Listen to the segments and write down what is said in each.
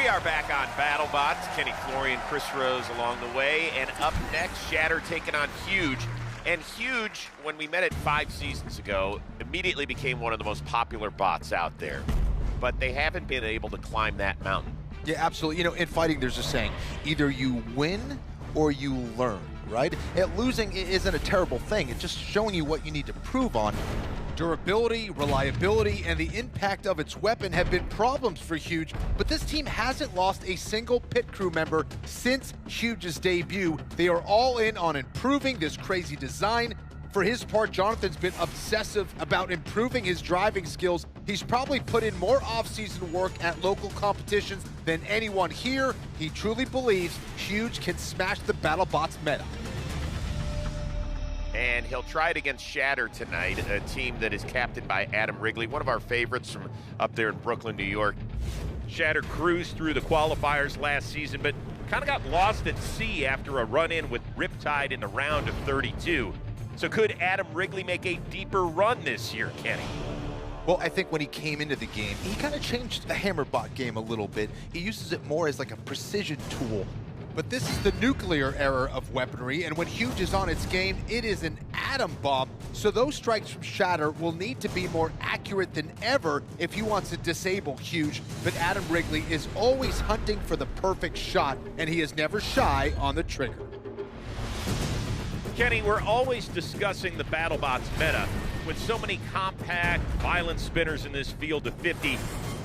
are back on BattleBots. Kenny Florian, Chris Rose along the way. And up next, Shatter taking on Huge. And Huge, when we met it 5 seasons ago, immediately became one of the most popular bots out there. But they haven't been able to climb that mountain. Yeah, absolutely. You know, in fighting, there's a saying, either you win or you learn, right? And losing isn't a terrible thing. It's just showing you what you need to prove on. Durability, reliability, and the impact of its weapon have been problems for Huge, but this team hasn't lost a single pit crew member since Huge's debut. They are all in on improving this crazy design. For his part, Jonathan's been obsessive about improving his driving skills. He's probably put in more off-season work at local competitions than anyone here. He truly believes Huge can smash the BattleBots meta. And he'll try it against Shatter tonight, a team that is captained by Adam Wrigley, one of our favorites from up there in Brooklyn, New York. Shatter cruised through the qualifiers last season, but kind of got lost at sea after a run-in with Riptide in the round of 32. So could Adam Wrigley make a deeper run this year, Kenny? Well, I think when he came into the game, he kind of changed the Hammerbot game a little bit. He uses it more as like a precision tool. But this is the nuclear era of weaponry, and when Huge is on its game, it is an atom bomb. So those strikes from Shatter will need to be more accurate than ever if he wants to disable Huge. But Adam Wrigley is always hunting for the perfect shot, and he is never shy on the trigger. Kenny, we're always discussing the BattleBots meta. With so many compact, violent spinners in this field of 50,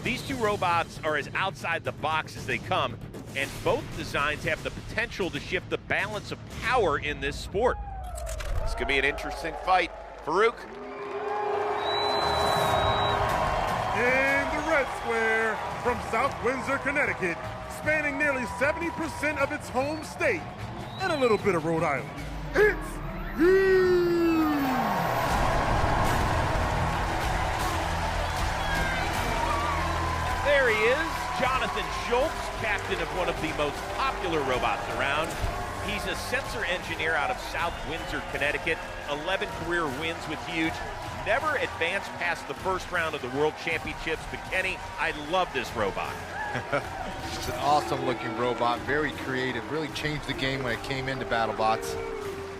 these two robots are as outside the box as they come, and both designs have the potential to shift the balance of power in this sport. It's gonna be an interesting fight. Farouk. In the red square, from South Windsor, Connecticut, spanning nearly 70% of its home state, and a little bit of Rhode Island, it's Huge! There he is, Jonathan Schultz, captain of one of the most popular robots around. He's a sensor engineer out of South Windsor, Connecticut, 11 career wins with Huge. Never advanced past the first round of the World Championships, but Kenny, I love this robot. It's an awesome looking robot, very creative, really changed the game when it came into BattleBots.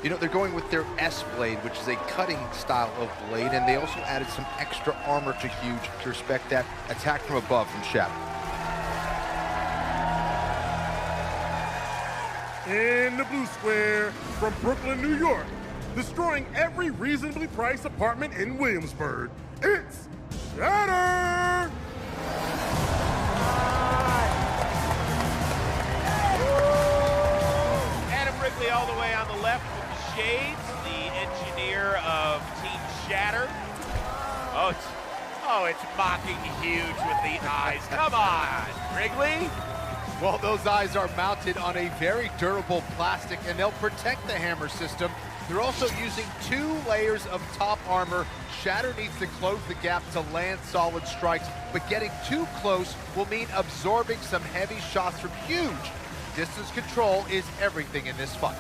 You know, they're going with their S-Blade, which is a cutting style of blade, and they also added some extra armor to Huge to respect that attack from above from Shatter. In the blue square, from Brooklyn, New York, destroying every reasonably priced apartment in Williamsburg, it's Shatter! Adam Wrigley all the way on the left with the shades, the engineer of Team Shatter. Oh, it's mocking Huge with the eyes. Come on, Wrigley. Well, those eyes are mounted on a very durable plastic, and they'll protect the hammer system. They're also using 2 layers of top armor. Shatter needs to close the gap to land solid strikes, but getting too close will mean absorbing some heavy shots from Huge. Distance control is everything in this fight.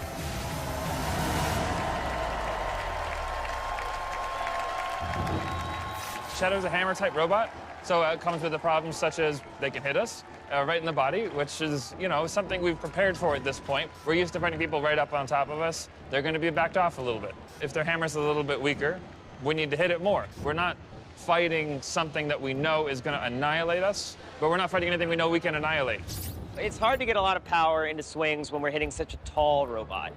Shadow's a hammer-type robot, so it comes with the problems such as they can hit us right in the body, which is, you know, something we've prepared for at this point. We're used to putting people right up on top of us. They're going to be backed off a little bit. If their hammer's a little bit weaker, we need to hit it more. We're not fighting something that we know is going to annihilate us, but we're not fighting anything we know we can annihilate. It's hard to get a lot of power into swings when we're hitting such a tall robot.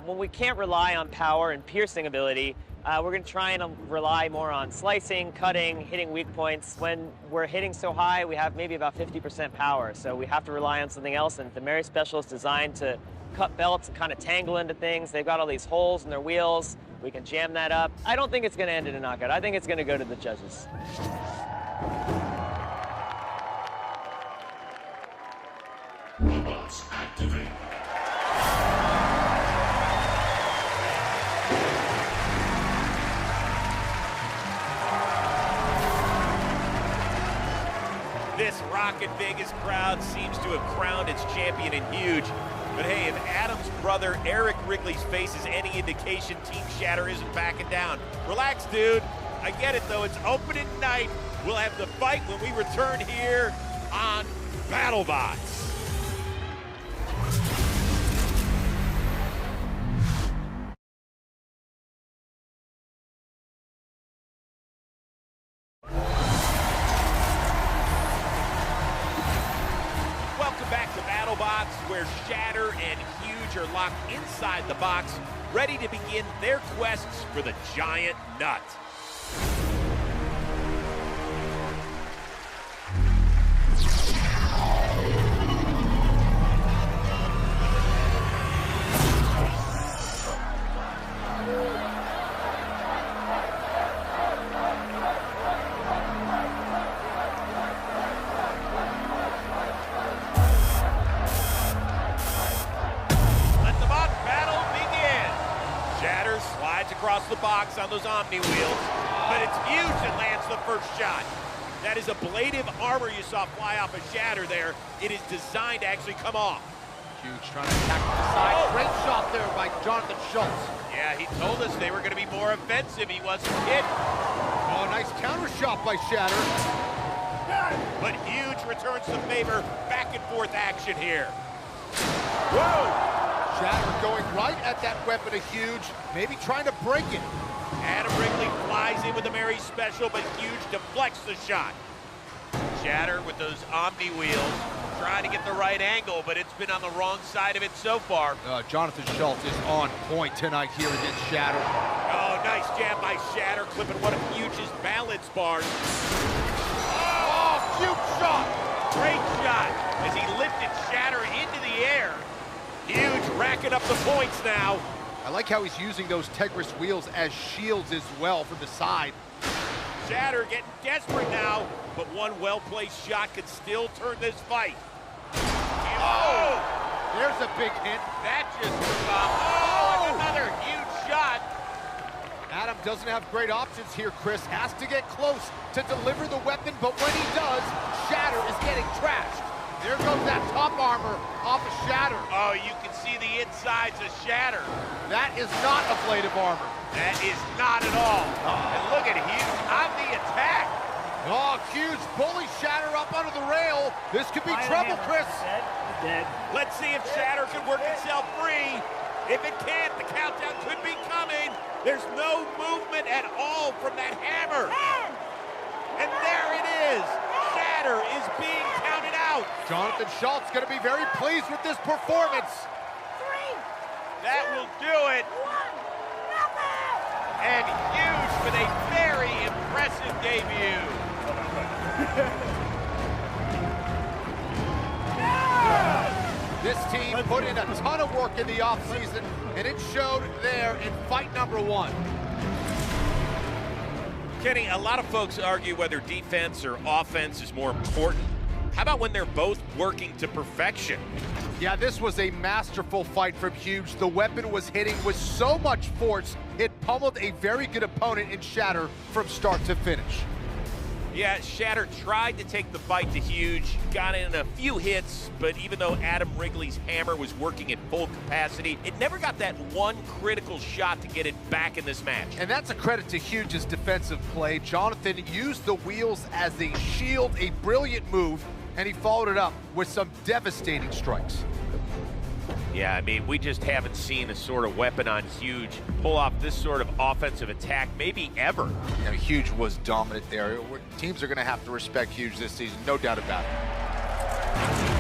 When we can't rely on power and piercing ability, we're going to try and rely more on slicing, cutting, hitting weak points. When we're hitting so high, we have maybe about 50% power, so we have to rely on something else, and the Mary Special is designed to cut belts and kind of tangle into things. They've got all these holes in their wheels. We can jam that up. I don't think it's going to end in a knockout. I think it's going to go to the judges. Robots activate. This Rocket Vegas crowd seems to have crowned its champion in Huge. But hey, if Adam's brother Eric Wrigley's face is any indication, Team Shatter isn't backing down. Relax, dude. I get it, though. It's opening night. We'll have the fight when we return here on BattleBots. Welcome back to BattleBots, where Shatter and Huge are locked inside the box, ready to begin their quests for the giant nut. Across the box on those Omni wheels, but it's Huge that lands the first shot. That is ablative armor you saw fly off a Shatter there. It is designed to actually come off. Huge trying to attack from the side. Great shot there by Jonathan Schultz. Yeah, he told us they were going to be more offensive. He wasn't hit. Oh, nice counter shot by Shatter. But Huge returns the favor. Back and forth action here. Whoa! Shatter going right at that weapon of Huge, maybe trying to break it. Adam Wrigley flies in with a Mary special, but Huge deflects the shot. Shatter with those Omni wheels, trying to get the right angle, but it's been on the wrong side of it so far. Jonathan Schultz is on point tonight here against Shatter. Oh, nice jab by Shatter, clipping one of Huge's balance bars. Oh, Huge shot! Great shot as he lifted Shatter into the air. Huge racking up the points now. I like how he's using those Tegris wheels as shields as well from the side. Shatter getting desperate now, but one well-placed shot could still turn this fight. Oh! There's a big hit. That just took off. Oh, and another huge shot. Adam doesn't have great options here, Chris. Has to get close to deliver the weapon, but when he does, Shatter is getting trashed. There goes that top armor off of Shatter. Oh, you can see the insides of Shatter. That is not ablative armor. That is not at all. And look at Huge on the attack. Oh, Huge bully Shatter up under the rail. This could be trouble, Chris. Dead. Let's see if Shatter can work itself free. If it can't, the countdown could be coming. There's no movement at all from that hammer. And there it is. Shatter is being counted out. Jonathan Schultz going to be very pleased with this performance. That will do it. And Huge with a very impressive debut. This team put in a ton of work in the offseason, and it showed there in fight number one. Kenny, a lot of folks argue whether defense or offense is more important. How about when they're both working to perfection? Yeah, this was a masterful fight from Huge. The weapon was hitting with so much force, it pummeled a very good opponent in Shatter from start to finish. Yeah, Shatter tried to take the fight to Huge, got in a few hits, but even though Adam Wrigley's hammer was working at full capacity, it never got that one critical shot to get it back in this match. And that's a credit to Huge's defensive play. Jonathan used the wheels as a shield, a brilliant move, and he followed it up with some devastating strikes. Yeah, I mean, we just haven't seen a sort of weapon on Huge pull off this sort of offensive attack, maybe ever. Yeah, Huge was dominant there. Teams are going to have to respect Huge this season, no doubt about it.